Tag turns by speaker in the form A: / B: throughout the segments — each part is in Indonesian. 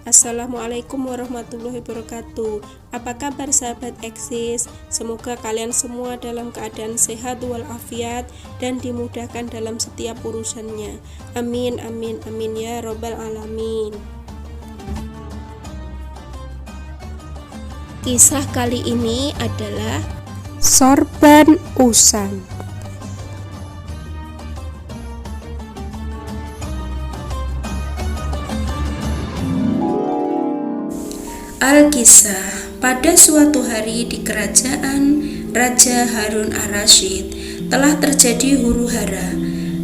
A: Assalamualaikum warahmatullahi wabarakatuh. Apa kabar sahabat Eksis? Semoga kalian semua dalam keadaan sehat walafiat dan dimudahkan dalam setiap urusannya. Amin amin amin ya robbal alamin. Kisah kali ini adalah sorban usang. Alkisah, pada suatu hari di kerajaan Raja Harun ar-Rasyid telah terjadi huru-hara.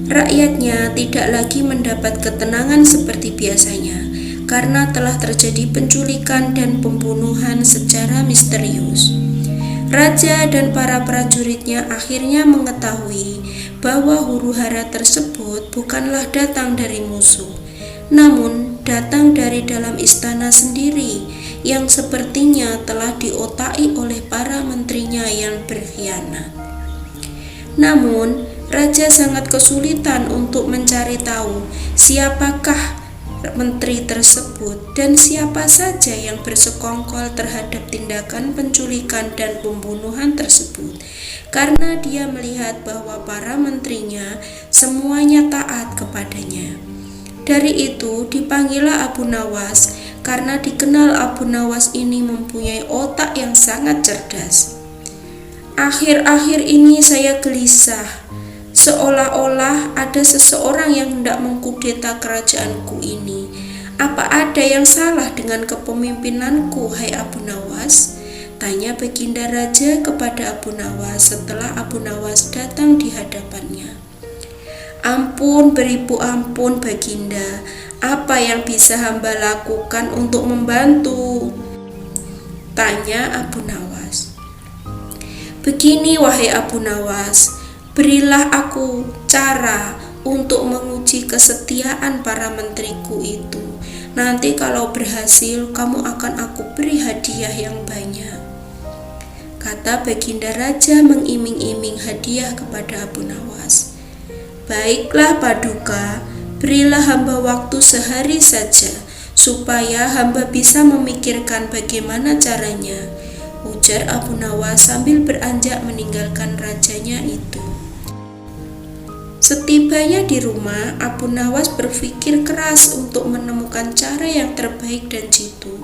A: Rakyatnya tidak lagi mendapat ketenangan seperti biasanya karena telah terjadi penculikan dan pembunuhan secara misterius. Raja dan para prajuritnya akhirnya mengetahui bahwa huru-hara tersebut bukanlah datang dari musuh, namun datang dari dalam istana sendiri yang sepertinya telah diotaki oleh para menterinya yang berkhianat. Namun, Raja sangat kesulitan untuk mencari tahu siapakah menteri tersebut dan siapa saja yang bersekongkol terhadap tindakan penculikan dan pembunuhan tersebut, karena dia melihat bahwa para menterinya semuanya taat kepadanya. Dari itu dipanggillah Abu Nawas, karena dikenal Abu Nawas ini mempunyai otak yang sangat cerdas. Akhir-akhir ini saya gelisah, seolah-olah ada seseorang yang hendak mengkudeta kerajaanku ini. Apa ada yang salah dengan kepemimpinanku, hai Abu Nawas? Tanya Baginda Raja kepada Abu Nawas setelah Abu Nawas datang di hadapannya. Ampun beribu ampun Baginda, apa yang bisa hamba lakukan untuk membantu? Tanya Abu Nawas. Begini wahai Abu Nawas, berilah aku cara untuk menguji kesetiaan para menteriku itu. Nanti kalau berhasil, kamu akan aku beri hadiah yang banyak. Kata Baginda Raja mengiming-iming hadiah kepada Abu Nawas. Baiklah Paduka, berilah hamba waktu sehari saja, supaya hamba bisa memikirkan bagaimana caranya, ujar Abu Nawas sambil beranjak meninggalkan rajanya itu. Setibanya di rumah, Abu Nawas berpikir keras untuk menemukan cara yang terbaik dan jitu.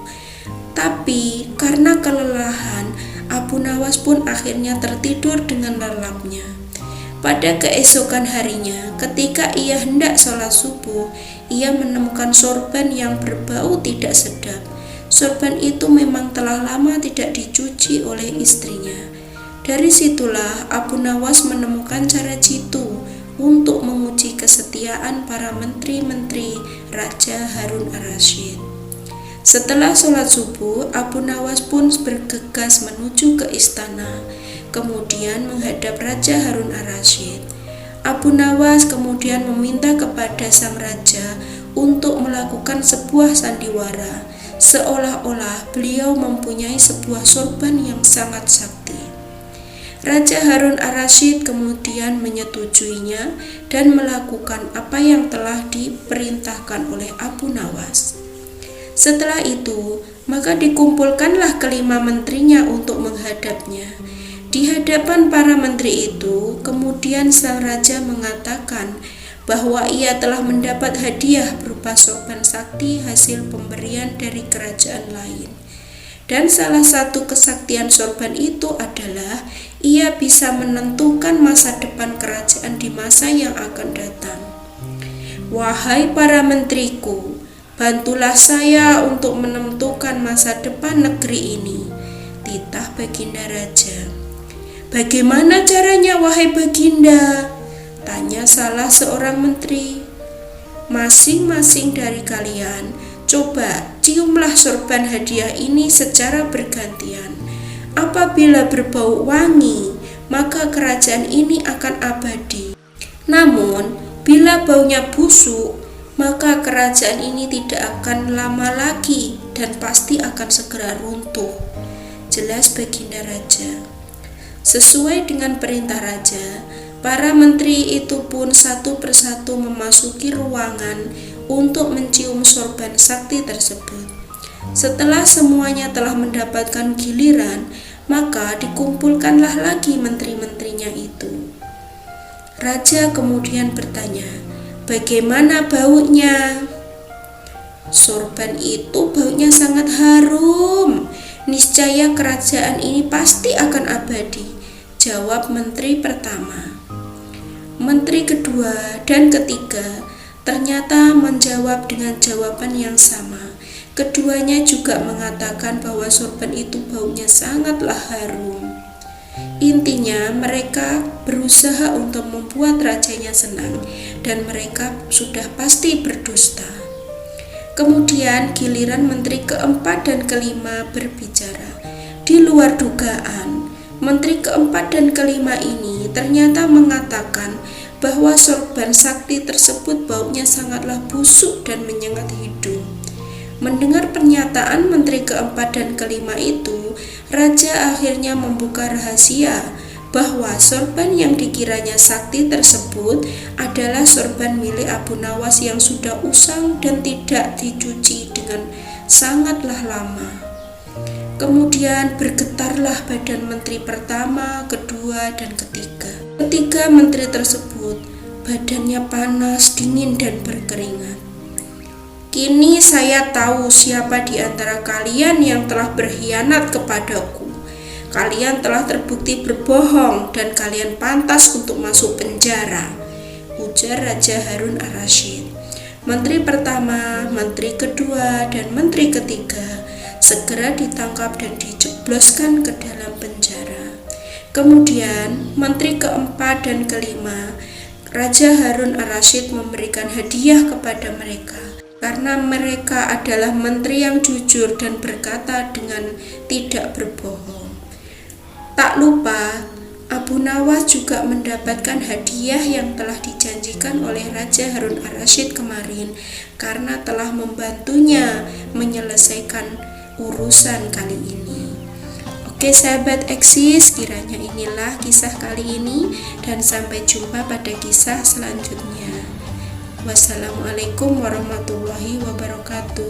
A: Tapi karena kelelahan, Abu Nawas pun akhirnya tertidur dengan lelapnya. Pada keesokan harinya, ketika ia hendak sholat subuh, ia menemukan sorban yang berbau tidak sedap. Sorban itu memang telah lama tidak dicuci oleh istrinya. Dari situlah Abu Nawas menemukan cara jitu untuk menguji kesetiaan para menteri-menteri Raja Harun ar-Rasyid. Setelah sholat subuh, Abu Nawas pun bergegas menuju ke istana, kemudian menghadap Raja Harun ar-Rasyid. Abu Nawas kemudian meminta kepada sang raja untuk melakukan sebuah sandiwara, seolah-olah beliau mempunyai sebuah sorban yang sangat sakti. Raja Harun ar-Rasyid kemudian menyetujuinya dan melakukan apa yang telah diperintahkan oleh Abu Nawas. Setelah itu, maka dikumpulkanlah kelima menterinya untuk menghadapnya. Di hadapan para menteri itu, kemudian sang raja mengatakan bahwa ia telah mendapat hadiah berupa sorban sakti hasil pemberian dari kerajaan lain. Dan salah satu kesaktian sorban itu adalah ia bisa menentukan masa depan kerajaan di masa yang akan datang. Wahai para menteriku, bantulah saya untuk menentukan masa depan negeri ini, titah Baginda Raja. Bagaimana caranya wahai Baginda? Tanya salah seorang menteri. Masing-masing dari kalian coba ciumlah sorban hadiah ini secara bergantian. Apabila berbau wangi, maka kerajaan ini akan abadi. Namun, bila baunya busuk, maka kerajaan ini tidak akan lama lagi dan pasti akan segera runtuh. Jelas Baginda Raja. Sesuai dengan perintah raja, para menteri itu pun satu persatu memasuki ruangan untuk mencium sorban sakti tersebut. Setelah semuanya telah mendapatkan giliran, maka dikumpulkanlah lagi menteri-menterinya itu. Raja kemudian bertanya, "Bagaimana baunya?" "Sorban itu baunya sangat harum. Niscaya kerajaan ini pasti akan abadi," jawab menteri pertama. Menteri kedua dan ketiga ternyata menjawab dengan jawaban yang sama. Keduanya juga mengatakan bahwa sorban itu baunya sangatlah harum. Intinya mereka berusaha untuk membuat rajanya senang dan mereka sudah pasti berdusta. Kemudian giliran menteri keempat dan kelima berbicara. Di luar dugaan, menteri keempat dan kelima ini ternyata mengatakan bahwa sorban sakti tersebut baunya sangatlah busuk dan menyengat hidung. Mendengar pernyataan menteri keempat dan kelima itu, raja akhirnya membuka rahasia bahwa sorban yang dikiranya sakti tersebut adalah sorban milik Abu Nawas yang sudah usang dan tidak dicuci dengan sangatlah lama. Kemudian bergetarlah badan menteri pertama, kedua, dan ketiga. Ketiga menteri tersebut badannya panas, dingin, dan berkeringat. "Kini saya tahu siapa di antara kalian yang telah berkhianat kepadaku. Kalian telah terbukti berbohong dan kalian pantas untuk masuk penjara," ujar Raja Harun ar-Rasyid. Menteri pertama, menteri kedua, dan menteri ketiga segera ditangkap dan dijebloskan ke dalam penjara. Kemudian menteri keempat dan kelima, Raja Harun ar-Rasyid memberikan hadiah kepada mereka karena mereka adalah menteri yang jujur dan berkata dengan tidak berbohong. Tak lupa, Abu Nawas juga mendapatkan hadiah yang telah dijanjikan oleh Raja Harun ar-Rasyid kemarin karena telah membantunya menyelesaikan urusan kali ini. Oke sahabat Eksis, kiranya inilah kisah kali ini dan sampai jumpa pada kisah selanjutnya. Wassalamualaikum warahmatullahi wabarakatuh.